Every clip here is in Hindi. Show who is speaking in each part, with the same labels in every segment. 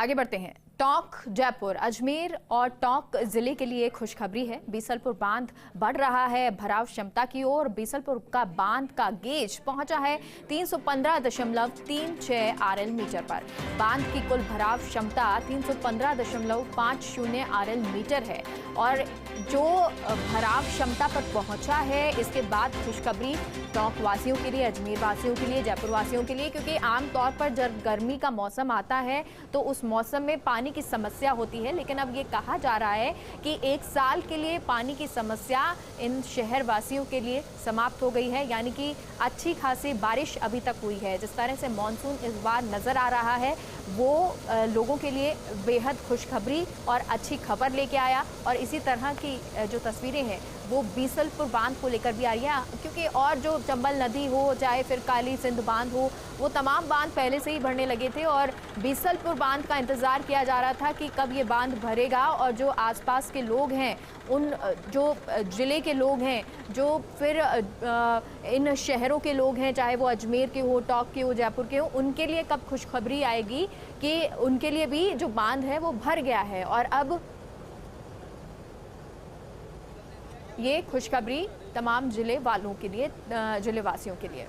Speaker 1: आगे बढ़ते हैं। टोंक, जयपुर, अजमेर और टोंक जिले के लिए खुशखबरी है। बीसलपुर बांध बढ़ रहा है भराव क्षमता की ओर। बीसलपुर का बांध का गेज पहुंचा है 315.36 आरएल मीटर पर। बांध की कुल भराव क्षमता 315.50 आरएल मीटर है और जो भराव क्षमता पर पहुंचा है इसके बाद खुशखबरी टोंक वासियों के लिए, अजमेर वासियों के लिए, जयपुर वासियों के लिए, क्योंकि आमतौर पर जब गर्मी का मौसम आता है तो उस मौसम में पानी की समस्या होती है, लेकिन अब ये कहा जा रहा है कि एक साल के लिए पानी की समस्या इन शहर वासियों के लिए समाप्त हो गई है। यानी कि अच्छी खासी बारिश अभी तक हुई है। जिस तरह से मानसून इस बार नजर आ रहा है वो लोगों के लिए बेहद खुशखबरी और अच्छी खबर लेके आया। और इसी तरह की जो तस्वीरें हैं वो बीसलपुर बांध को लेकर भी आ रही है, क्योंकि और जो चंबल नदी हो चाहे फिर काली सिंध बांध हो, वो तमाम बांध पहले से ही भरने लगे थे और बीसलपुर बांध का इंतजार किया जा रहा था कि कब ये बांध भरेगा। और जो आसपास के लोग हैं, उन जो जिले के लोग हैं, जो फिर इन शहरों के लोग हैं, चाहे वो अजमेर के हो, टोंक के हो, जयपुर के हो, उनके लिए कब खुशखबरी आएगी कि उनके लिए भी जो बांध है वो भर गया है। और अब ये खुशखबरी तमाम जिले वालों के लिए, जिले वासियों के लिए।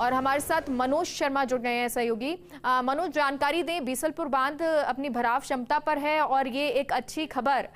Speaker 1: और हमारे साथ मनोज शर्मा जुड़ गए हैं सहयोगी। मनोज, जानकारी दें, बीसलपुर बांध अपनी भराव क्षमता पर है और ये एक अच्छी खबर।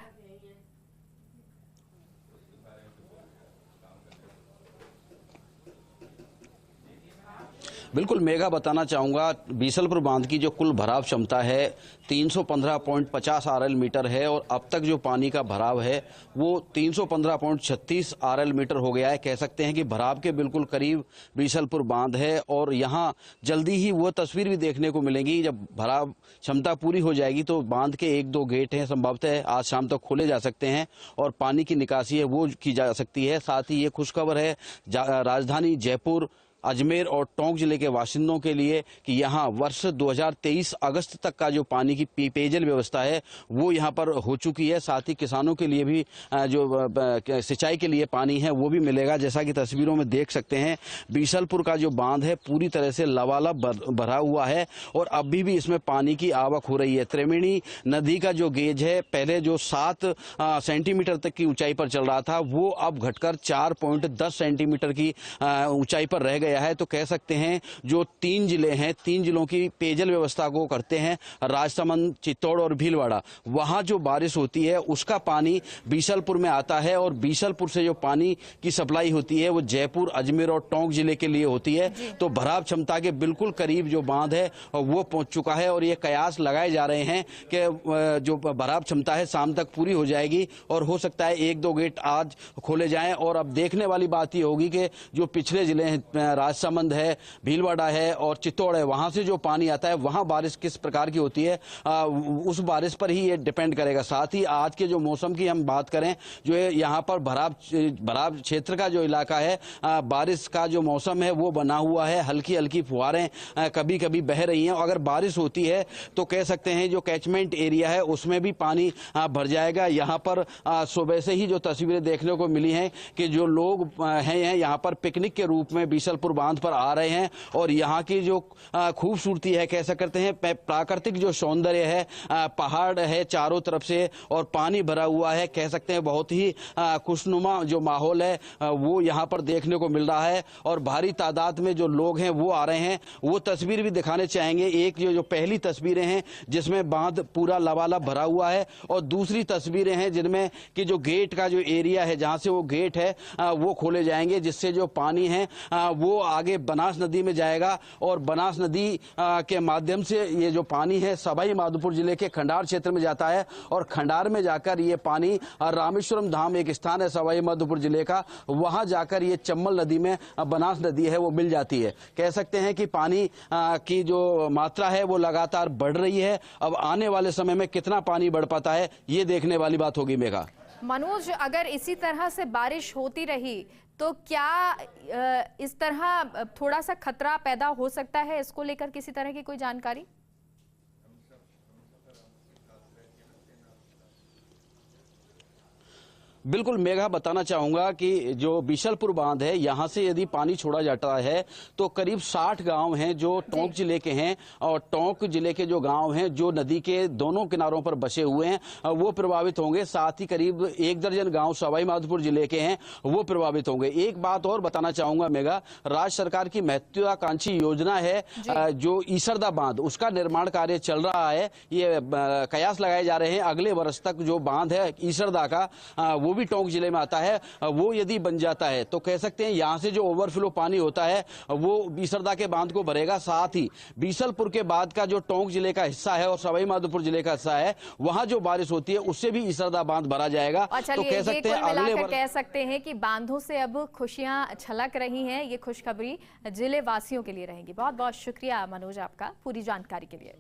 Speaker 2: बिल्कुल मेगा, बताना चाहूँगा बीसलपुर बांध की जो कुल भराव क्षमता है 315.50 आरएल मीटर है और अब तक जो पानी का भराव है वो 315.36 आरएल मीटर हो गया है। कह सकते हैं कि भराव के बिल्कुल करीब बीसलपुर बांध है और यहाँ जल्दी ही वो तस्वीर भी देखने को मिलेंगी। जब भराव क्षमता पूरी हो जाएगी तो बांध के 1-2 गेट हैं, संभवतः आज शाम तक खोले जा सकते हैं और पानी की निकासी है वो की जा सकती है। साथ ही ये खुशखबर है राजधानी जयपुर, अजमेर और टोंक जिले के बाशिंदों के लिए कि यहाँ वर्ष 2023 अगस्त तक का जो पानी की पेयजल व्यवस्था है वो यहाँ पर हो चुकी है। साथ ही किसानों के लिए भी जो सिंचाई के लिए पानी है वो भी मिलेगा। जैसा कि तस्वीरों में देख सकते हैं, बीसलपुर का जो बांध है पूरी तरह से लबालब भरा हुआ है और अभी भी इसमें पानी की आवक हो रही है। त्रिवेणी नदी का जो गेज है पहले जो 7 सेंटीमीटर तक की ऊंचाई पर चल रहा था वो अब घटकर 4.10 सेंटीमीटर की ऊंचाई पर रह गया है। तो कह सकते हैं जो 3 जिले हैं, 3 जिलों की पेयजल व्यवस्था को करते हैं, राजसमंद, चित्तौड़ और भीलवाड़ा, वहां जो बारिश होती है उसका पानी बीसलपुर में आता है और बीसलपुर से जो पानी की सप्लाई होती है वो जयपुर, अजमेर और टोंक जिले के लिए होती है। तो भराव क्षमता के बिल्कुल करीब जो बांध है वो पहुंच चुका है और ये कयास लगाए जा रहे हैं कि जो भराव क्षमता है शाम तक पूरी हो जाएगी और हो सकता है 1-2 गेट आज खोले जाएं। और अब देखने वाली बात ये होगी कि जो पिछले जिले हैं, राजसमंद है, भीलवाड़ा है और चित्तौड़ है, वहां से जो पानी आता है वहां बारिश किस प्रकार की होती है उस बारिश पर ही ये डिपेंड करेगा। साथ ही आज के जो मौसम की हम बात करें, जो है यहाँ पर भराव क्षेत्र का जो इलाका है, बारिश का जो मौसम है वो बना हुआ है। हल्की हल्की फुहारें कभी कभी बह रही हैं। अगर बारिश होती है तो कह सकते हैं जो कैचमेंट एरिया है उसमें भी पानी भर जाएगा। यहाँ पर सुबह से ही जो तस्वीरें देखने को मिली हैं कि जो लोग हैं यहाँ पर पिकनिक के रूप में बीसलपुर बांध पर आ रहे हैं और यहाँ की जो खूबसूरती है, कह सकते हैं प्राकृतिक जो सौंदर्य है, पहाड़ है चारों तरफ से और पानी भरा हुआ है, कह सकते हैं बहुत ही खुशनुमा जो माहौल है वो यहाँ पर देखने को मिल रहा है। और भारी तादाद में जो लोग हैं वो आ रहे हैं, वो तस्वीर भी दिखाने चाहेंगे। एक जो पहली तस्वीरें हैं जिसमें बांध पूरा लबालब भरा हुआ है और दूसरी तस्वीरें हैं जिनमें कि जो गेट का जो एरिया है जहाँ से वो गेट है वो खोले जाएंगे, जिससे जो पानी है वो आगे बनास नदी में जाएगा और बनास नदी के माध्यम से ये जो पानी है सवाई माधोपुर जिले के खंडार क्षेत्र में जाता है और खंडार में जाकर ये पानी रामेश्वरम धाम एक स्थान है सवाई माधोपुर जिले का, वहां जाकर ये चंबल नदी में बनास नदी है वो मिल जाती है। कह सकते हैं कि पानी की जो मात्रा है वो लगातार बढ़ रही है। अब आने वाले समय में कितना पानी बढ़ पाता है ये देखने वाली बात होगी। मेघा,
Speaker 1: मनोज, अगर इसी तरह से बारिश होती रही तो क्या इस तरह थोड़ा सा खतरा पैदा हो सकता है? इसको लेकर किसी तरह की कोई जानकारी?
Speaker 2: बिल्कुल मेघा, बताना चाहूंगा कि जो बीसलपुर बांध है, यहाँ से यदि पानी छोड़ा जाता है तो करीब 60 गांव हैं जो टोंक जिले के हैं, और टोंक जिले के जो गांव हैं जो नदी के दोनों किनारों पर बसे हुए हैं वो प्रभावित होंगे। साथ ही करीब 1 दर्जन गांव सवाई माधोपुर जिले के हैं वो प्रभावित होंगे। एक बात और बताना चाहूंगा मेघा, राज्य सरकार की महत्वाकांक्षी योजना है जो ईसरदा बांध, उसका निर्माण कार्य चल रहा है। ये कयास लगाए जा रहे हैं अगले वर्ष तक जो बांध है ईसरदा का, वो भी टोंक जिले में आता है, वो यदि बन जाता है तो कह सकते हैं यहां से जो ओवरफ्लो पानी होता है वो बीसरदा के बांध को भरेगा। साथ ही बीसलपुर के बाद का जो टोंक जिले का हिस्सा है और सवाई माधोपुर जिले का हिस्सा है, वहां जो बारिश होती है उससे भी ईसरदा बांध भरा जाएगा। तो कह सकते हैं अगले वर्ष
Speaker 1: कह सकते हैं कि बांधों से अब खुशियां छलक रही हैं। ये खुशखबरी जिले वासियों के लिए रहेगी। बहुत बहुत शुक्रिया मनोज आपका पूरी जानकारी के लिए।